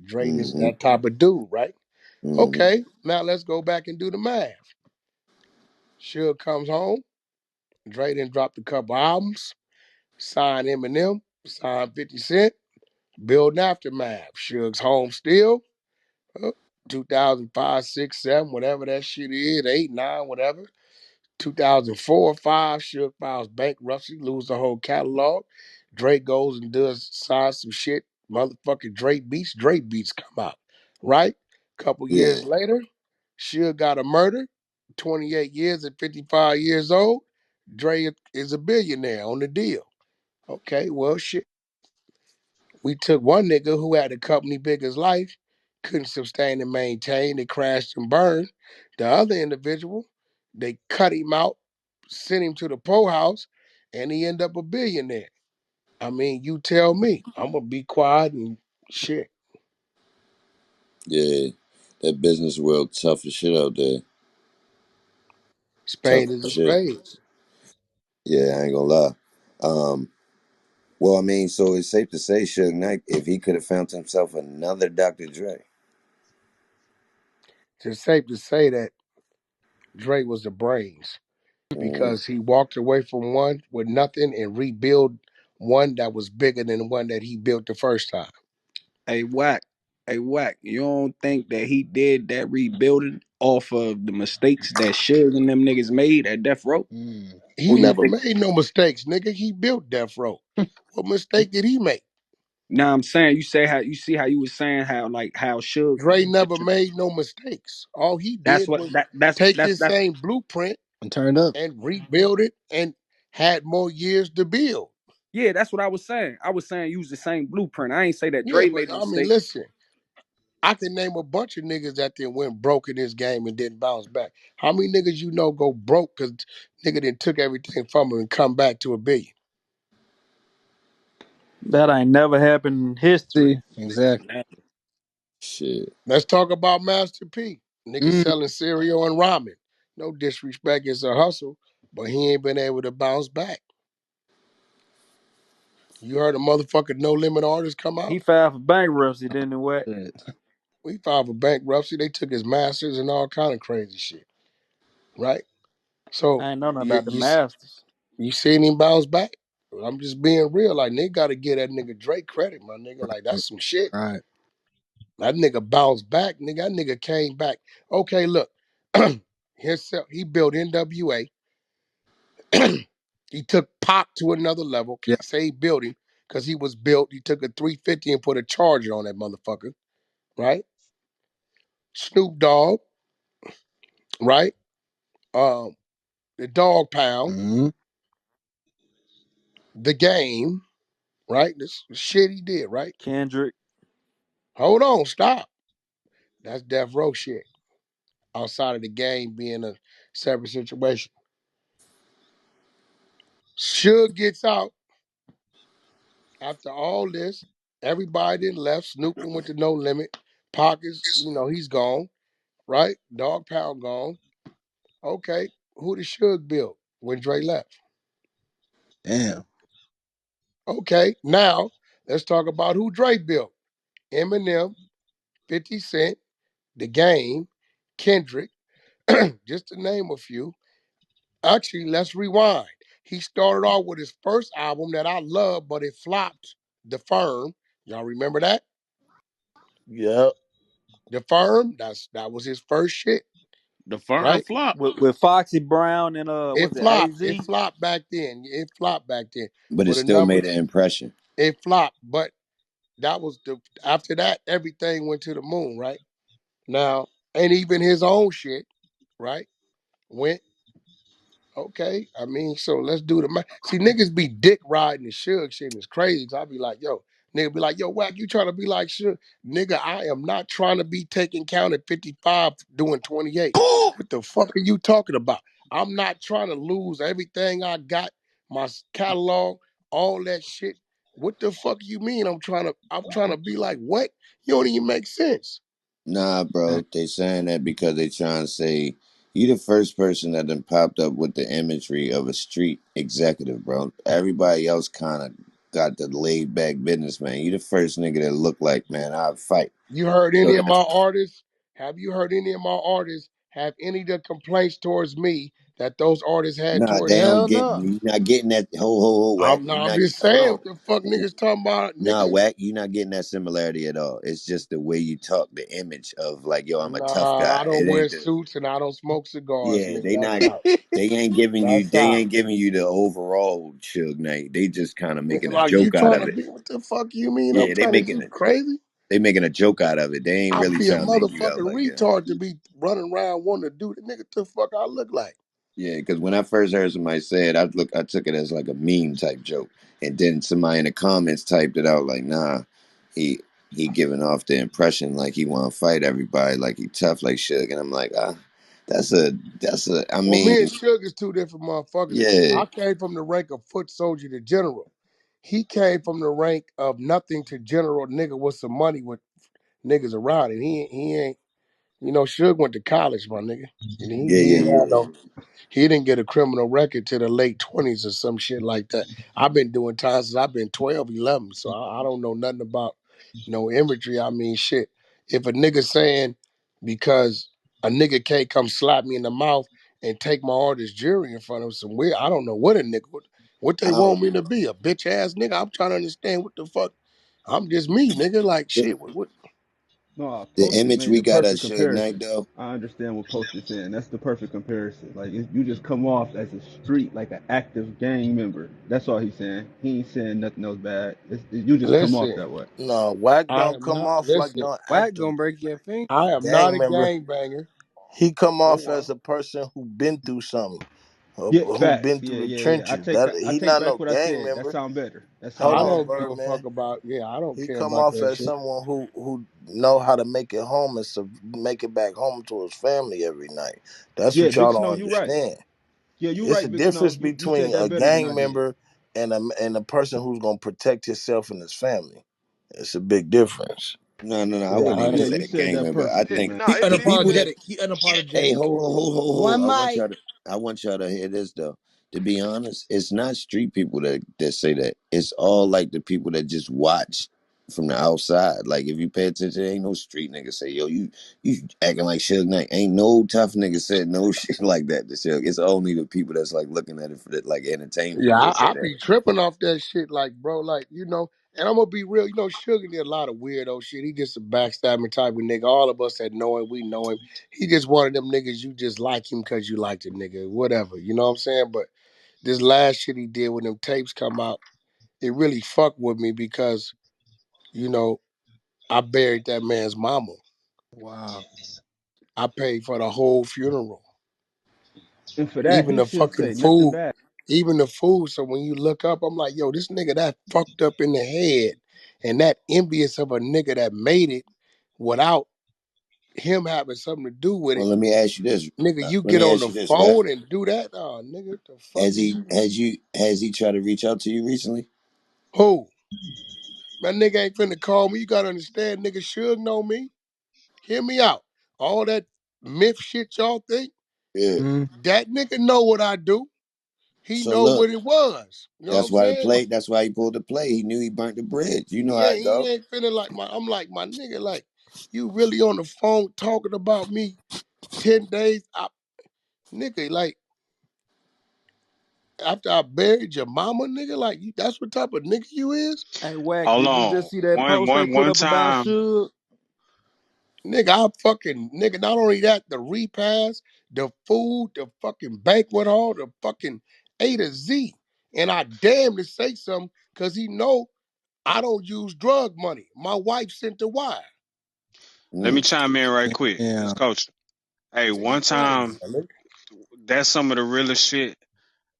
Dre is Mm-hmm. that type of dude, right? Mm-hmm. Okay, now let's go back and do the math. Suge comes home. Dre then dropped a couple albums, signed Eminem, signed 50 Cent, building aftermath. Suge's home still. uh, 2005, 6, 7, whatever that shit is, 8, 9, whatever. 2004, 5, Suge files bankruptcy, lose the whole catalog. Drake goes and does sign some shit. Motherfucking Drake beats come out. Right? Couple Yeah. years later, Suge got a murder. 28 years at 55 years old. Dre is a billionaire on the deal. Okay, well, shit. We took one nigga who had a company big as life, couldn't sustain and maintain, it crashed and burned. The other individual, they cut him out, sent him to the poorhouse, and he ended up a billionaire. I mean, you tell me. I'm gonna be quiet and shit. Yeah. That business world tough as shit out there. Tough Spade is as a shit. spade. Yeah, I ain't gonna lie. Um, well, I mean, so it's safe to say, Suge Knight, if he could have found himself another Dr. Dre. It's safe to say that Drake was the brains Mm. because he walked away from one with nothing and rebuilt one that was bigger than the one that he built the first time. Hey, Wack. Hey, Wack. You don't think that he did that rebuilding off of the mistakes that Suge and them niggas made at Death Row? Mm. He Or you never think? made no mistakes, nigga. He built Death Row. What mistake did he make? Nah, I'm saying you say how you see how you was saying how like how Suge. Dre never made no mistakes. All he That's did what was that's take that's this that's same blueprint And turned up. and rebuild it and had more years to build. yeah, that's what I was saying. I was saying use the same blueprint. I ain't say that Yeah, Dre but made a I mean, mistake. listen, I can name a bunch of niggas that then went broke in this game and didn't bounce back. How many niggas you know go broke because nigga then took everything from him and come back to a billion? That ain't never happened in history. See, exactly. Shit. Let's talk about Master P. Nigga Mm. selling cereal and ramen. No disrespect, it's a hustle, but he ain't been able to bounce back. You heard a motherfucking No Limit artist come He out? filed for bankruptcy, didn't he, Wack? Shit. We filed for bankruptcy. They took his masters and all kind of crazy shit, right? So I ain't know nothing you about the you Masters. you seen him bounce back? I'm just being real. Like, nigga got to give that nigga Drake credit, my nigga. Like, Right. that's some shit. Right. That nigga bounced back, nigga. That nigga came back. Okay, look, himself. He built NWA. He took Pop to another level. Yeah. Can't say he built him because he was built. He took a 350 and put a charger on that motherfucker, right? Snoop Dogg, right? Um, the Dog Pound, Mm. the Game, right? This shit he did, right? Kendrick. Hold on, stop. That's Death Row shit. Outside of the Game being a separate situation. Suge gets out after all this. Everybody then left. Snoop then went to No Limit. Pockets, he's gone, right? Dog Pound gone. Okay, who did Suge build when Dre left? Damn. Okay, now let's talk about who Dre built. Eminem, 50 Cent, The Game, Kendrick, just to name a few. Actually, let's rewind. He started off with his first album that I love, but it flopped. The Firm. Y'all remember that? Yep. The Firm. That was his first shit, The firm right? flop. With Foxy Brown and It was it flopped. It AZ? flopped back then. It flopped back then. But it For the still made numbers, an impression. it flopped. But that was the after that, everything went to the moon, right? Now, and even his own shit, right? Went okay. I mean, so let's do the math. See, niggas be dick riding and Suge shit and it's crazy. Cause I be like, yo, nigga be like, yo, Wack, you trying to be like Suge? Nigga, I am not trying to be taking count at 55 doing 28. What the fuck are you talking about? I'm not trying to lose everything I got, my catalog, all that shit. What the fuck you mean? I'm trying to be like what? You don't even make sense. Nah, bro. They saying that because they trying to say you the first person that done popped up with the imagery of a street executive, bro. Everybody else kind of got the laid back businessman. You the first nigga that look like, man, I'd fight. You heard So any of that's my artists? Have you heard any of my artists have any of the complaints towards me that those artists had nah, towards they me? don't hell get no. you not getting that ho whack. I'm You no, I'm not just hold saying on. what the fuck niggas talking about, Nah, nigga. whack, you not getting that similarity at all. It's just the way you talk, the image of like, yo, I'm a tough Nah, I guy. don't It wear ain't the suits and I don't smoke cigars, yeah, nigga. That's out. That's they out. ain't giving you the overall Suge Knight. They just kind of Nigga, making a like you joke out trying of to it. be what the fuck you mean? I'm Yeah, trying to you crazy? they making a joke out of it. They ain't I'll really be a trying to make you out motherfucking like yeah. retard to be running around wanting to do the nigga the fuck I look like. Yeah, because when I first heard somebody say it, I took it as like a meme type joke, and then somebody in the comments typed it out like, nah, he he giving off the impression like he want to fight everybody, like he tough like Suge, and I'm like, that's a, I Well, mean, me and Suge is two different motherfuckers. yeah, I came from the rank of foot soldier to general. He came from the rank of nothing to general nigga with some money with niggas around it. He ain't, Suge went to college, my nigga. And yeah, he yeah, ain't had yeah. no, he didn't get a criminal record to the late 20s or some shit like that. I've been doing time since I've been 12, 11, so I don't know nothing about no imagery. I mean, shit. If a nigga saying because a nigga can't come slap me in the mouth and take my artist jury in front of some weird, I don't know what a nigga, what they I don't, want me to be, a bitch ass nigga. I'm trying to understand what the fuck. I'm just me, nigga. Like, the, shit, what No, the Post it image made we the got of perfect Suge Knight comparison. though. I understand what Post is saying. That's the perfect comparison. Like you just come off as a street, like an active gang member. That's all he's saying. He ain't saying nothing else bad. You just come off listen, that way. No, Wack I don't am come not, off like listen, no Wack active gonna break your finger. I am not gang a member. gang banger. He come Oh, off wow. as a person who been through something, Yeah, who facts. been Yeah, through the yeah, yeah. trenches. That I he take not back no what I gang said. That member. sound better. That sound Hold I better. on, don't give a Birdman. fuck about, yeah, I don't He care come about off that as shit. someone who know how to make it home and make it back home to his family every night. That's Yeah, what Big y'all Snow, don't you right. understand. Yeah, you It's a right, Big Snow. difference You said between that a better than gang I did. member and a person who's gonna protect himself and his family. It's a big difference. No, I Yeah, wouldn't even Yeah, say you a said gang that member. I perfectly, think man. He the people that unapologetic. He hey, unapologetic. hold. One mic. I want y'all to hear this though. To be honest, it's not street people that say that. It's all like the people that just watch from the outside. Like if you pay attention, ain't no street nigga say, yo, you acting like Suge Knight. Ain't no tough nigga said no shit like that to Suge. It's only the people that's like looking at it for the, like entertainment yeah, that say I that. be tripping off that shit, like, bro, like, and I'm gonna be real, Sugar did a lot of weirdo shit. He just a backstabbing type of nigga. All of us that know him, we know him. He just one of them niggas you just like him because you like the nigga, whatever, you know what I'm saying? But this last shit he did when them tapes come out, it really fucked with me because, you know, I buried that man's mama. Wow. I paid for the whole funeral. And for that, Even he the shouldn't fucking say nothing food, bad. even the food. So when you look up, I'm like, yo, this nigga that fucked up in the head and that envious of a nigga that made it without him having something to do with Well, it. let me ask you this. Nigga, you Let get me on ask the you this, right? phone and do that? Oh, nigga, what the fuck is you? Has he tried to reach out to you recently? Who? That nigga ain't finna call me. You gotta understand, nigga should know me. Hear me out. All that myth shit y'all think, Yeah. Mm. that nigga know what I do. He So know look, what it was. You know what that's I'm why it saying? played. That's why he pulled the play. He knew he burnt the bridge. You know how it He go. ain't feeling like I'm like my nigga, like you really on the phone talking about me 10 days. Nigga, like after I buried your mama, nigga, like that's what type of nigga you is? Hey, Wack, Hold did you on. just see that One post they one put one up about time. Suge? Nigga, I fucking nigga, not only that, the repast, the food, the fucking banquet hall, the fucking A to Z. And I damn to say something because he know I don't use drug money. My wife sent the wire. Let me Mm. chime in right quick. It's Yeah. coach. Hey, See, he one crazy, time, my nigga. that's some of the realest shit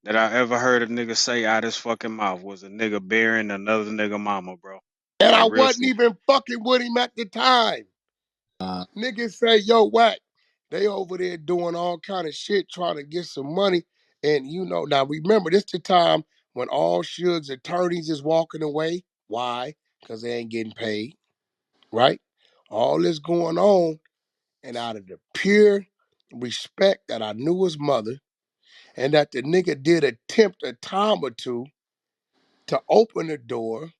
that I ever heard a nigga say out his fucking mouth was a nigga burying another nigga mama, bro. And I Like real wasn't shit. even fucking with him at the time. Uh, Niggas say, yo, Wack, they over there doing all kind of shit trying to get some money. And now remember, this the time when all Suge's attorneys is walking away. Why? Because they ain't getting paid, right? All this going on, and out of the pure respect that I knew his mother, and that the nigga did attempt a time or two, to open the door.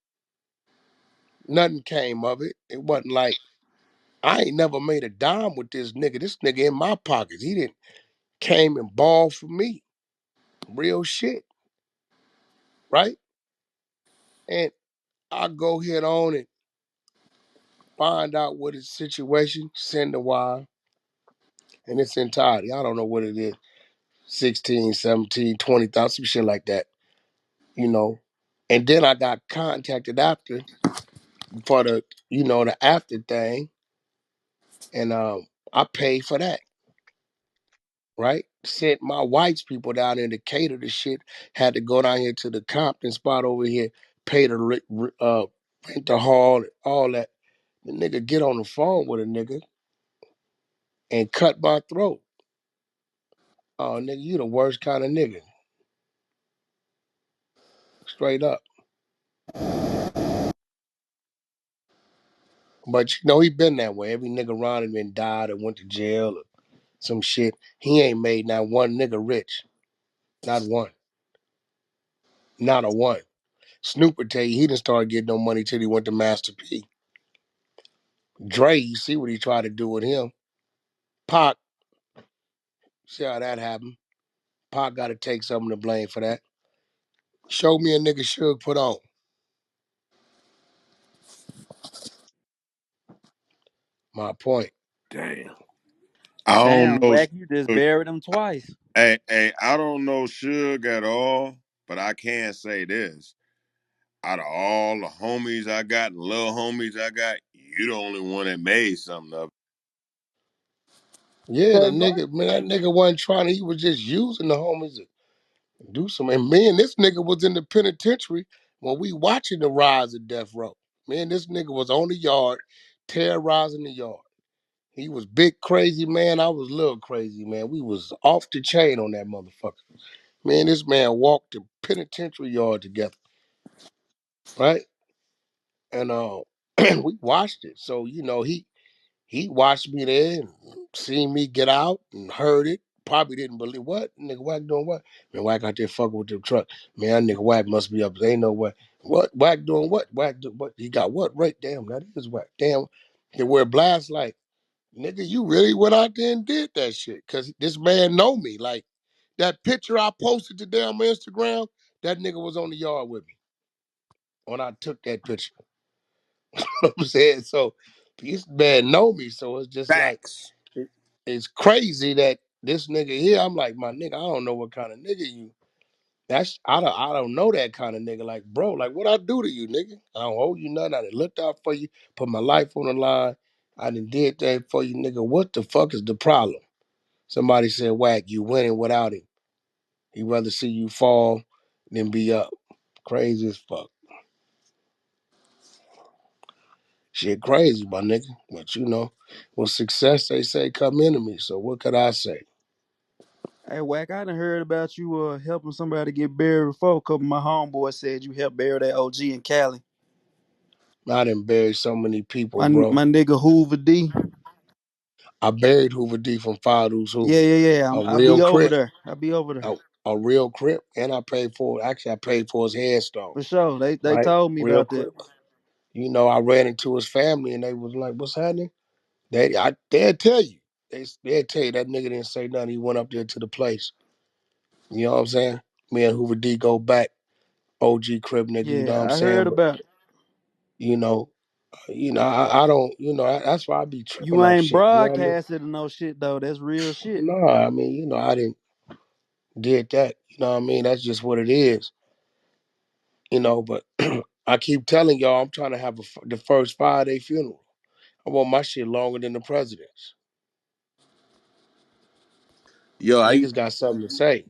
Nothing came of it. It wasn't like I ain't never made a dime with this nigga. This nigga in my pockets. He didn't came and balled for me. Real shit, right? And I go head on and find out what his situation, send the wire, in its entirety. I don't know what it is. 16, 17, 20,000, some shit like that, you know. And then I got contacted after for the after thing, and I paid for that, right? Sent my wife's people down there to cater the shit. Had to go down here to the Compton spot over here, pay the rent the hall, all that. The nigga get on the phone with a nigga and cut my throat. Oh, nigga, you the worst kind of nigga, straight up. But he been that way. Every nigga around him been died or went to jail or some shit. He ain't made not one nigga rich. Not one. Not a one. Snooper tell you he didn't start getting no money till he went to Master P. Dre, you see what he tried to do with him. Pac, see how that happened. Pac got to take some of the blame for that. Show me a nigga Suge put on. My point. Damn. I don't Damn, know. Wack, you just buried him twice. I don't know Suge at all, but I can say this. Out of all the homies I got and little homies I got, you the only one that made something of Yeah, the That's right. nigga, man, that nigga wasn't trying to, he was just using the homies to do some. And me and this nigga was in the penitentiary when we watching the rise of death row. Me and this nigga was on the yard, terrorizing the yard. He was big crazy man. I was little crazy man. We was off the chain on that motherfucker. Me and this man walked the penitentiary yard together, right? And we watched it. So he watched me there and seen me get out and heard it. Probably didn't believe what nigga Wack doing what? Man, Wack out there fucking with the truck. Man, that nigga Wack must be up. There ain't no way. What Wack doing what? Wack do what? He got what? Right? Damn, that is Wack. Damn, he wear blast like nigga. You really went out there and did that shit? Cause this man know me. Like that picture I posted today on my Instagram. That nigga was on the yard with me when I took that picture. You know what I'm saying? So this man know me. So it's just like facts. it- it's crazy that this nigga here. I'm like, my nigga, I don't know what kind of nigga you. I don't know that kind of nigga. Like, bro, like what I do to you, nigga? I don't owe you nothing. I done looked out for you, put my life on the line. I done did that for you, nigga. What the fuck is the problem? Somebody said, Wack, you winning without him. He'd rather see you fall than be up. Crazy as fuck. Shit crazy, my nigga. But with success they say come into me. So what could I say? Hey, Wack, I done heard about you helping somebody get buried before. A couple of my homeboys said you helped bury that OG in Cali. I done buried so many people, bro. My nigga Hoover D. I buried Hoover D from Father's Yeah, Hoover. yeah, yeah. A I'll be real over crip. there. I'll be over there. A, a real crip. And I paid for his headstone. For sure. They Right? told me Real about that. crip. I ran into his family and they was like, what's happening? They'll tell you. They'll tell you that nigga didn't say nothing. He went up there to the place. You know what I'm saying? Me and Hoover D go back. OG crib nigga, you know Yeah, what I'm I heard saying? But about it. you know, I don't, that's why I be tripping You off ain't shit. You know what I mean? broadcasted or no shit though. That's real shit. No, I mean, I didn't did that. You know what I mean? That's just what it is. But I keep telling y'all I'm trying to have the first 5-day funeral. I want my shit longer than the president's. Yo, Niggas got something to say.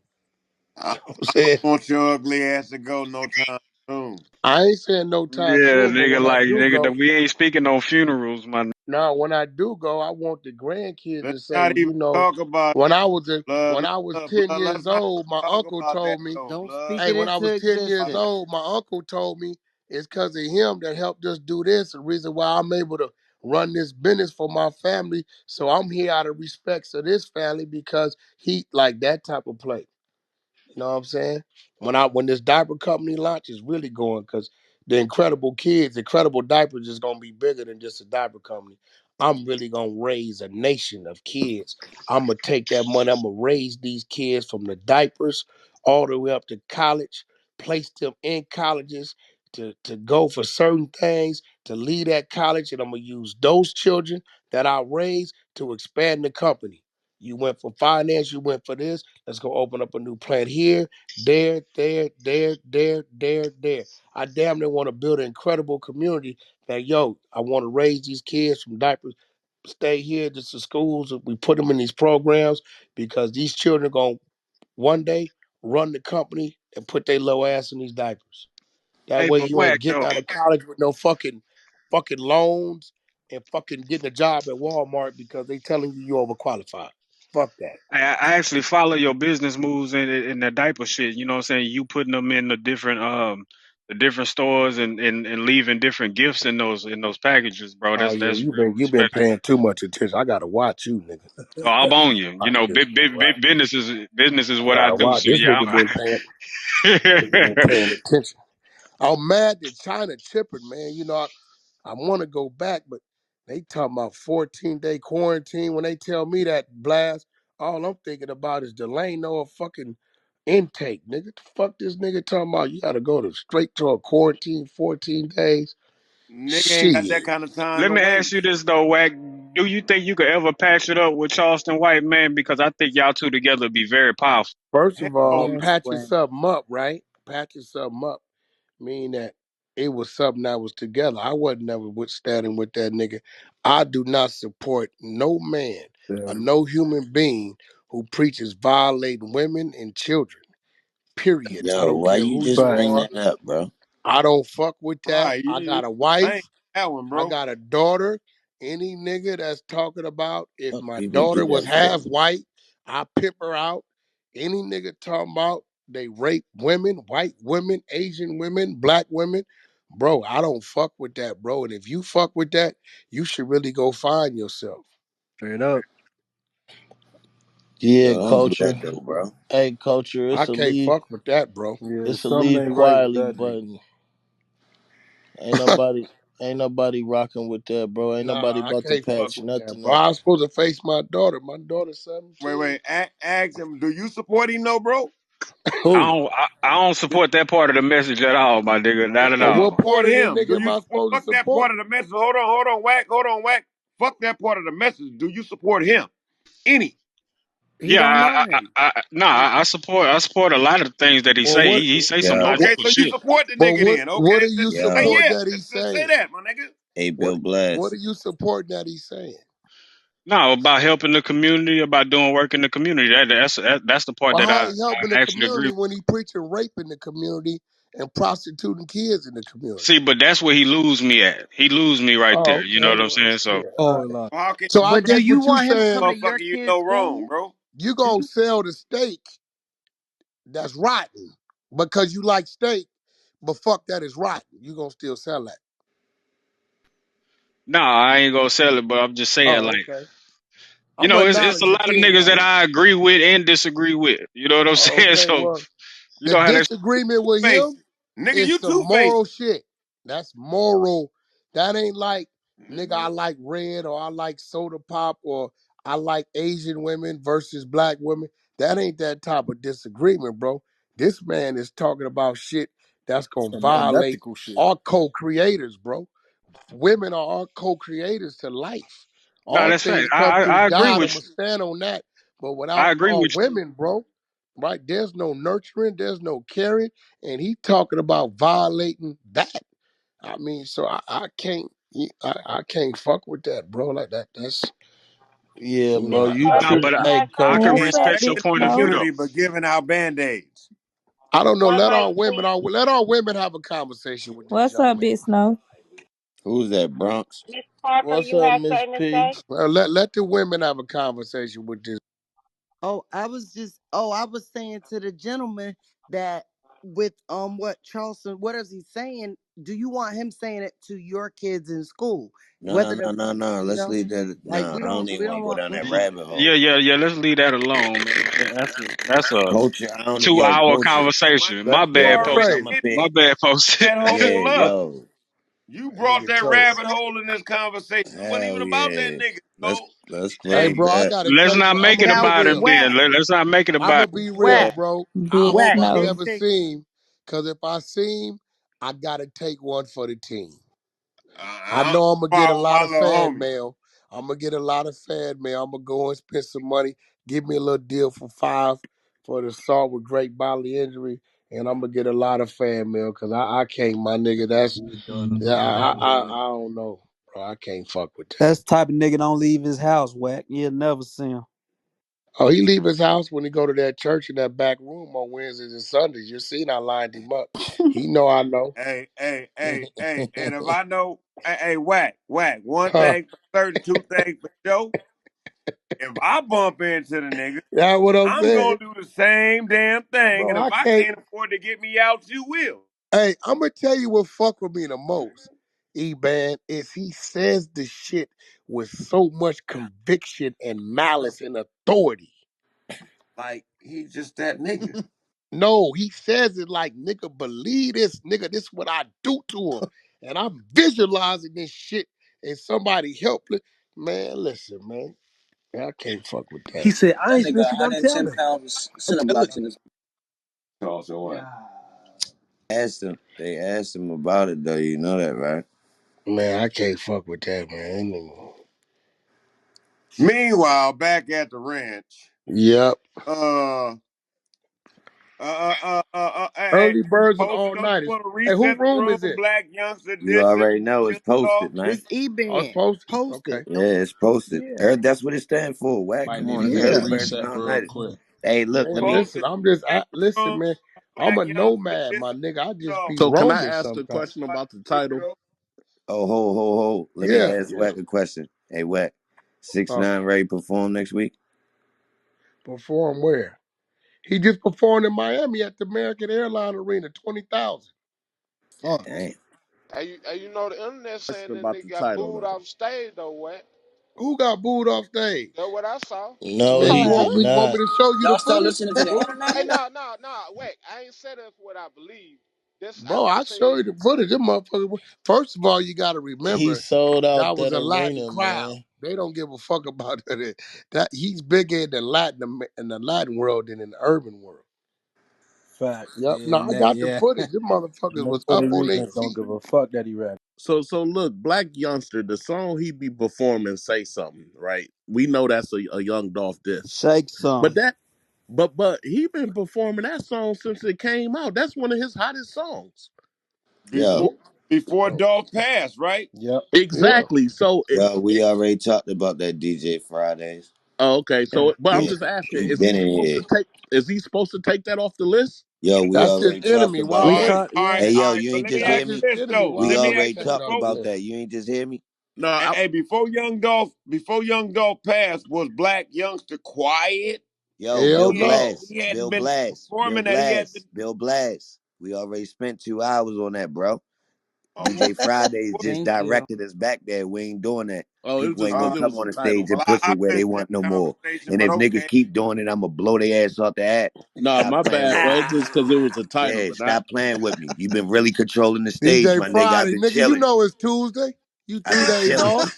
I, You know what I'm I don't saying? want your ugly ass to go no time soon. I ain't saying no time Yeah, soon, but nigga, when I like do nigga, go, we ain't speaking on funerals, man. now when I do go, I want the grandkids Let's to say, not well, even talk about when I was when blood. I was Blood, 10 blood. Let's years not old, my talk uncle about that told me. though, Don't blood. speak Hey, it when I into was 10 years existence. old, my uncle told me it's because of him that helped us do this. The reason why I'm able to run this business for my family. So I'm here out of respect for this family because he like that type of play. You know what I'm saying? When this diaper company launch is really going, because the Incredible Kids, Incredible Diapers is gonna be bigger than just a diaper company. I'm really gonna raise a nation of kids. I'm gonna take that money. I'm gonna raise these kids from the diapers all the way up to college, place them in colleges to go for certain things, to lead at college, and I'm gonna use those children that I raise to expand the company. You went for finance, you went for this. Let's go open up a new plant here, there. I damn near want to build an incredible community that, yo, I want to raise these kids from diapers, stay here, just the schools. We put them in these programs because these children are going to one day run the company and put their low ass in these diapers. That Hey, way but you ain't Wack getting though, out of college with no fucking loans and fucking getting a job at Walmart because they telling you you're overqualified. Fuck that. I actually follow your business moves in the diaper shit. You know what I'm saying? You putting them in the different stores and leaving different gifts in those packages, bro. Oh yeah, That's real you've been respectable. paying too much attention. I gotta watch you, nigga. Oh, I'm on you. I You know, just right. business is I what I gotta do. watch. So This yeah, nigga been paying. Nigga been paying attention. I'm mad that China tripping, man. You know, I want to go back, but they talking about 14-day quarantine. When they tell me that blast, all I'm thinking about is Delano a fucking intake, nigga. The fuck this nigga talking about? You gotta go to straight to a quarantine, 14 days. Nigga ain't got that Shit. kind of time Let to me ask you waste. this though, Wack. Do you think you could ever patch it up with Charleston White, man? Because I think y'all two together would be very powerful. First Hell of all, no. Yes, patching Wack. something up, right? Patching something up mean that it was something that was together. I wasn't never withstanding with that nigga. I do not support no man or Yeah. no human being who preaches violating women and children. Period. I Yo, don't why care you who just you Facts. bring are. that up, bro? I don't fuck with All that. right, I you got a I ain't wife. that one, I bro. got a daughter. Any nigga that's talking about if Fuck my people do daughter was that for. half white, I pimp her out. Any nigga talking about they rape women, white women, Asian women, black women, bro, I don't fuck with that, bro. And if you fuck with that, you should really go find yourself. Straight up. Yo, Yeah, don't do that culture. though, bro. Hey, culture. I can't fuck with that, bro. Yeah, It's a something leave ain't right with quietly that nigga. button. Ain't nobody. Ain't nobody rocking with that, bro. Ain't nobody Nah, I about to can't fuck patch with that, nothing bro. up. I was supposed to face my daughter. My daughter's Wait, 17. wait. Ask him, do you support him, no, bro? Who? I don't support that part of the message at all, my nigga. Not at Do Well, you what all. part support of the him? Do nigga am you I supposed to fuck that part support? of the message? Hold on, Wack. Fuck that part of the message. Do you support him? Any? He Yeah, don't know him. I support a lot of the things that he Well, say. what? He say some Yo, Okay, logical so you shit. support the But nigga then. what Okay, do you just say yo, support yeah. that he's Just say saying? that, my nigga. hey, What Bill what Blast. are you supporting that he's saying? No, about helping the community, about doing work in the community. That's the part Well, that how he helping the I actually agree community with. when he preaching rape in the community and prostituting kids in the community? See, but that's where he lose me at. He lose me right Oh, there. You know okay. what I'm Well, saying? So shit. All Oh, right. Lord. Well, how can So you I But do praise guess you what you want him to come saying, to your motherfucker you kid's know wrong, school? bro? you Do gonna you? sell the steak that's rotten because you like steak, but fuck that is rotten. You gonna still sell that? no, I ain't gonna sell it, but I'm just saying, Oh, like, okay. you I'm know, it's a acknowledging lot of King niggas now. that I agree with and disagree with. You know what I'm Oh, saying? okay. So Well, you the know how that. disagreement with Face him it. Nigga, is you some two faced. moral shit. That's moral. That ain't like, nigga, I like red or I like soda pop or I like Asian women versus black women. That ain't that type of disagreement, bro. This man is talking about shit that's gonna Some violate unethical shit. our co-creators, bro. Women are our co-creators to life. No, All that's fact. things come through I agree God. with I'ma you. stand on that. But I without agree our with you. women, bro, right? There's no nurturing, there's no caring, and he talking about violating that. I mean, so I can't, I can't fuck with that, bro. Like that. That's Yeah, you know, bro. You No, trip. but Hey, I can culture. Can't respect protect your the point of view though. community but giving out band-aids. I don't know. Let our women have a conversation with this What's young up, man. Big Snow? Who's that, Bronx? What's up, Miss P? Well, let the women have a conversation with this. I was saying to the gentleman that with what Charleston, what is he saying? do you want him saying it to your kids in school? No, no, Whether the no, no, no. you Let's know, leave that. like No, I don't we even want don't to go want down that mm-mm. rabbit hole. Yeah, yeah, yeah. Let's leave that alone, man. That's a Culture, I don't. Yo, 2 hour culture. conversation. That's My You bad, getting already post. I'm a crazy. admitted ping. My bad, post. that Yeah, hole up. yo. You That brought nigga that crazy. rabbit hole in this conversation. It wasn't even Hell about that yeah. nigga, Let's yo. let's Hey, close Hey, bro, I that. gotta Let's tell you, not I'm make gonna it be Now, about real, him then. bro. Wack, Let's not make it I'm about gonna be real, Wack, bro. I Big hope Wack. I Let mouth. me never say, see him, cause if I see him, I gotta take one for the team. I I'm know I'm gonna get a following lot my of little fan homie. mail. I'm gonna get a lot of fan mail. I'm gonna go and spend some money. Give me a little deal for 5 for the salt with great bodily injury, and I'm gonna get a lot of fan mail because I can't, my nigga. That's yeah, I don't know, bro. I can't fuck with that. That's the type of nigga don't leave his house, Whack. You'll never see him. Oh, he leave his house when he go to that church in that back room on Wednesdays and Sundays. You seen I lined him up. He know I know. Hey. And if I know, hey, whack. One Huh. thing for certain, two things for sure. If I bump into the nigga, That's what I'm I'm saying. gonna do the same damn thing. Bro, And if I I can't. can't afford to get me out, you will. Hey, I'm gonna tell you what fuck with me the most, E-Ban, is he says the shit with so much conviction and malice and authority. Like he's just that nigga. No, he says it like, nigga, believe this, nigga, this what I do to him. And I'm visualizing this shit and somebody helpless. Man, listen, man. I can't fuck with He that. said, I That ain't nigga snitching. I'm telling. 110 pounds I'm telling. Cinnabox in his. So what? Asked him. They asked him about it though. You know that, right? Man, I can't fuck with that, man. Meanwhile, back at the ranch, Yep. uh, hey, Early birds and Post, you all know you nighters. want to Hey, who reset the room room, is it? Black Youngster You Edition, already know it's young dog. posted, man. it's I was E-Band. posted. Post Okay. it. Yeah, Don't, it's posted. yeah. That's what it stands for. Whack. Might Come need on, to it's hit the early Yeah. birds and reset all real night. quick. Hey, look, let Man, me. listen, Posted I'm just listen, room, man. I'm Black a Youngster nomad, my Edition, nigga. I just dog. be So can I roaming ask a sometimes. question about the With title? Oh, ho. Let me Yeah. ask Whack a question. Hey, Whack. Six Uh, nine ready to perform next week? perform where? He just performed in Miami at the American Airlines Arena, 20,000. Fuck. Damn. You know the internet saying Question that about the nigga got title booed though. off stage though. What? Who got booed off stage? That's what I saw. No, Man, No, you he it want did ain't. me not. to show you the Y'all start footage? listening to the internet? Hey, no. Wait, I ain't said that's what I believe. This I Bro, just I'll show say you the footage. Them motherfuckers. First of all, you got to He remember sold out that was that a Latin arena, crowd. man. They don't give a fuck about that. That he's bigger in the Latin world than in the urban world. Facts. Yep. Yeah, No, and I that, got the yeah. footage. Them And motherfuckers them was Puerto up on their Ricans don't feet. give a fuck that he rap. So look, Black Youngster, the song he be performing, Say Something, right? We know that's a Young Dolph diss. Shake But some. that but he been performing that song since it came out. That's one of his hottest songs. Yo, before before Dog passed, right? Yep. Yeah. Exactly. So yo, we already talked about that DJ Fridays. oh, okay. Yeah. So but I'm He just asking, he been in here. is he supposed to take that off the list? Yo, we That's his already talked enemy, about We Wild that. E. thought, yeah. Hey, yo, All right. you But ain't let me just That's hear ask you his me. this enemy, though. We Let Wild me E. ask already you Take this, it talked off the folks. about list. that. You ain't just hear me. No, Hey, before Young Dog passed, was Black Youngster quiet? Yo, Hell Bill no. Blast, He hadn't Bill been Blast, Bill performing that. He had been. Blast, Bill Blast. We already spent 2 hours on that, bro. Oh, DJ Fridays well, just Thank you. directed us back there. We ain't doing that. oh, it was People just ain't all gonna because right. it come was on the the title. stage Well, and I, push I it where they missed that want no more. conversation, And but if niggas okay. keep doing it, I'ma blow their ass off the app. No, Stop my playing bad, with bro. me. It's just because it was the title, Yeah, but not stop playing with me. You've been really controlling the stage, DJ my nigga. I've Friday, been nigga, you chilling. know it's Tuesday. You I've been 3 days chilling. off.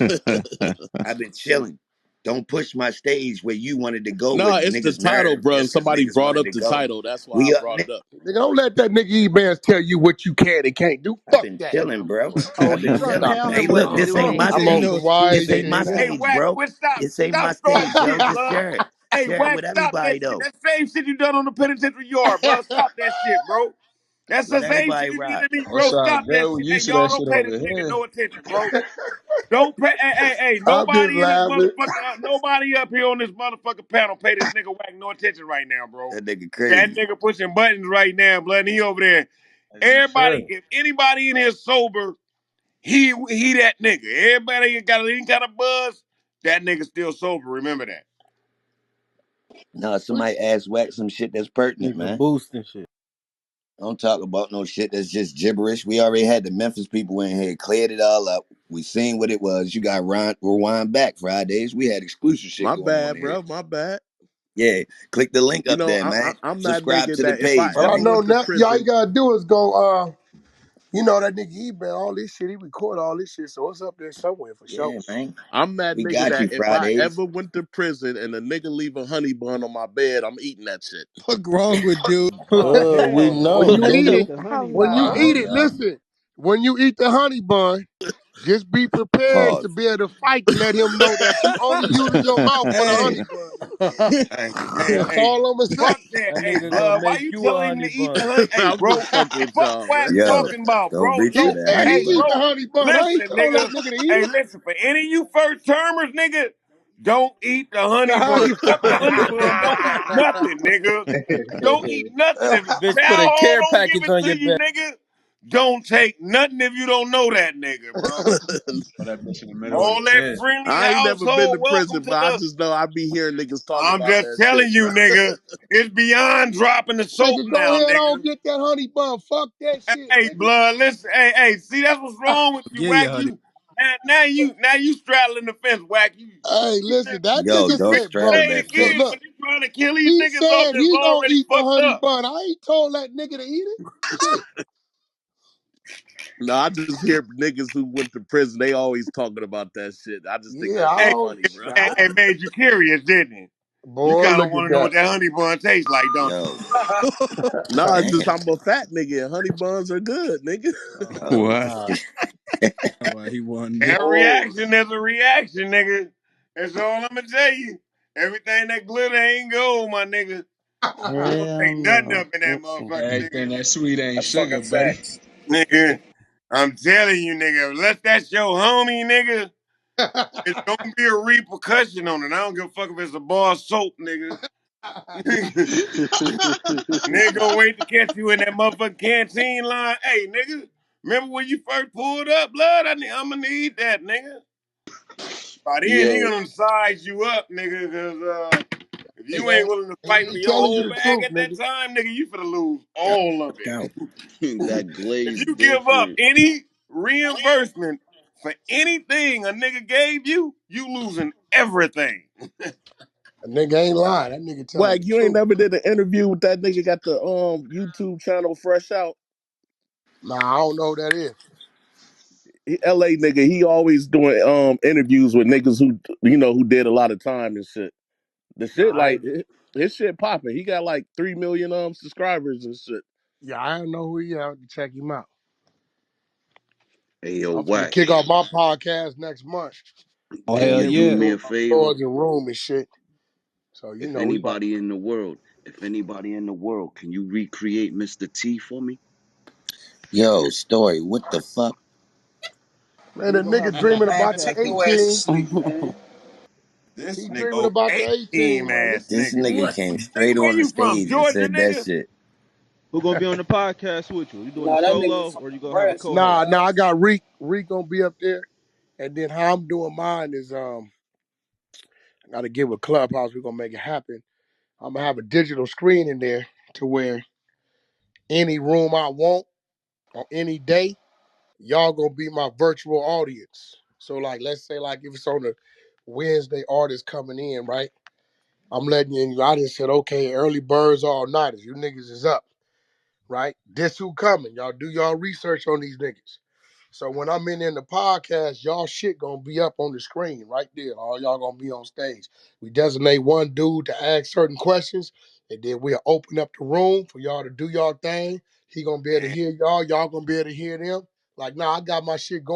I've been chilling. Don't push my stage where you wanted to go no, with it's the niggas' title, nerve bro. And just because somebody niggas brought wanted up to the go. title. That's why I We up, brought it up. Nigga, don't let that nigga E-Bands tell you what you can and can't do. I've Fuck been that. chilling, bro. Oh, I've he been gonna chilling. Stop tell Hey, him playing. what look, to this do ain't and my when I'm to on do some it. stage. YA This shit ain't my now. Hey, stage, Wack, bro. quit stop, This ain't my stop starting stage, shit, yo. Just blood. share it. Hey, Share it Wack, with stop that everybody, shit. though. That same shit you done on the penitentiary yard, blood. Stop that shit, bro. That's the Let same shit everybody you did rock. to me, bro. What's Stop that good? We shit. Hey, used to y'all that don't shit pay over this nigga here. no attention, bro. Don't pay. Hey, I'm just nobody in this laughing. motherfucker, nobody up here on this motherfucking panel pay this nigga Wack no attention right now, bro. That nigga That crazy. nigga pushing buttons right now, blood. And he over there. As you Everybody, should. if anybody in here sober, he that nigga. Everybody got any kind of buzz, that nigga still sober. Remember that. No, somebody asked Wax some shit that's pertinent, Even man. boosting shit. Don't talk about no shit that's just gibberish. We already had the Memphis people in here, cleared it all up. We seen what it was. You got rewind back Fridays. We had exclusive shit My going on bad, here. bro. My bad. Yeah, click the link You up know, there, man. I'm that Subscribe nigga to the that if I page, But I ever man. know went to now, y'all prison, gotta do is go. You know that nigga, he been all this shit. He record all this shit, so it's up there somewhere for sure. Yeah, man. I'm that We nigga got that you if I Fridays. ever went to prison and a nigga leave a honey bun on my bed, I'm eating that shit. What's wrong with dude? Oh We hell When no! know, you Don't eat nigga. it, eat the honey Hold when you bun. Oh eat it, on. no. listen. When you eat the honey bun, just be prepared to Pause. be able to fight to let him know that you only using your mouth for the Hey, honey bun, nigga. That's hey, all I'm gonna say. fuck that. That Hey, nigga gonna blood, why make you you a telling him honey to eat the bun. honey? Hey, I'm just bro, fucking with fuck y'all, what man. Yo, talking about, don't bro. reach for He Don't, that said he honey hey, eat bun. the bro, honey bun. I ain't listen, told that nigga. nigga to eat Hey, it. listen, for any of you first termers, nigga, don't eat the The honey bun. honey Fuck the honey bun. Don't eat nothing, nigga. Don't eat nothing. If a Bitch, put chow a hall care don't give package it on to your you, back. nigga, don't take nothing if you don't know that nigga, bro. Put that bitch in the middle of the All that chest. friendly I ain't never been household, to welcome prison, to but I the. just know I be hearing niggas talk I'm about just that shit, telling you, bro. nigga. It's beyond dropping the soap Nigga, go now, ahead nigga. on get that honey bun. Fuck that shit, Hey, nigga. blood, listen. Hey, see, that's what's wrong with you, Give you Wack. honey. Now you straddling the fence, Wack. Hey, You just listen, that Yo, nigga don't said, straddle bro. say it that Look, again, fence. look. but you trying to kill these He niggas off said that's he gonna already eat the fucked honey up. bun. I ain't told that nigga to eat it. Shit. No, I just hear niggas who went to prison, they always talking about that shit. I just think Yeah, that I shit Hey, don't. funny, bro. it made you curious, didn't it? You Boy, kind of look want at to know that. what that honey bun tastes like, don't you? Yo, No, it's just damn. I'm a fat nigga and honey buns are good, nigga. Oh Oh wow. Nah. shit. Why he won this? And a reaction is a reaction, nigga. That's all I'm gonna tell you. Everything that glitter ain't gold, my nigga. Don't Hell take nothing no. up in that motherfucker, Everything that sweet ain't That's fucking sugar, buddy. facts. nigga. I'm telling you, nigga. Unless that's your homie, nigga, it's gonna be a repercussion on it. I don't give a fuck if it's a bar of soap, nigga. Nigga gonna wait to catch you in that motherfucking canteen line. Hey, nigga, remember when you first pulled up, blood? I'm gonna need that, nigga. By then, he Yo, gonna size you up, nigga, because if Hey, you ain't man, willing to he fight for ain't your telling you whole the bag truth, at that nigga. time, nigga, you finna lose all of it. count. That If glaze you give up different. any reimbursement for anything a nigga gave you, you losing everything. A nigga ain't lying. That nigga telling Wag, the you ain't truth. never did an interview with that nigga got the YouTube channel Fresh Out. Nah, I don't know who that is. LA nigga, he always doing interviews with niggas who who did a lot of time and shit. The Nah, shit like his shit popping. He got like 3 million subscribers and shit. yeah, I don't know who he is. I have to check him out. Hey yo, I'm finna Wack. kick off my podcast next month. Oh Can hell you Yeah, do we yeah. me doing a favor? Lords and Room and shit. So, you If know, we about to. anybody in the world, if anybody in the world, can you recreate Mr. T for me? Yo, story, what the fuck? Man, We the gonna nigga have to dreaming Man, about the take podcast your ass to 18. sleep, man. this He nigga dreaming old about the 18, 18 my nigga. ass This nigga. nigga What came nigga, straight where on the you from? stage and Georgia, said that nigga? shit. Who gonna be on the podcast with you? You doing a Nah, that nigga solo from or you gonna have a Nebraska. co-host? Nah, I got Reek. Reek gonna be up there. And then how I'm doing mine is I gotta get with Clubhouse. We're gonna make it happen. I'm gonna have a digital screen in there to where any room I want on any day, y'all gonna be my virtual audience. So like let's say like if it's on a Wednesday artist coming in, right? I'm letting you in. I just said, okay, early birds all nighters. You niggas is up, right? This who coming. Y'all do y'all research on these niggas. So when I'm in the podcast, y'all shit gonna be up on the screen right there. All y'all gonna be on stage. We designate one dude to ask certain questions, and then we'll open up the room for y'all to do y'all thing. He gonna be able to hear y'all. Y'all gonna be able to hear them. Like, nah, I got my shit going.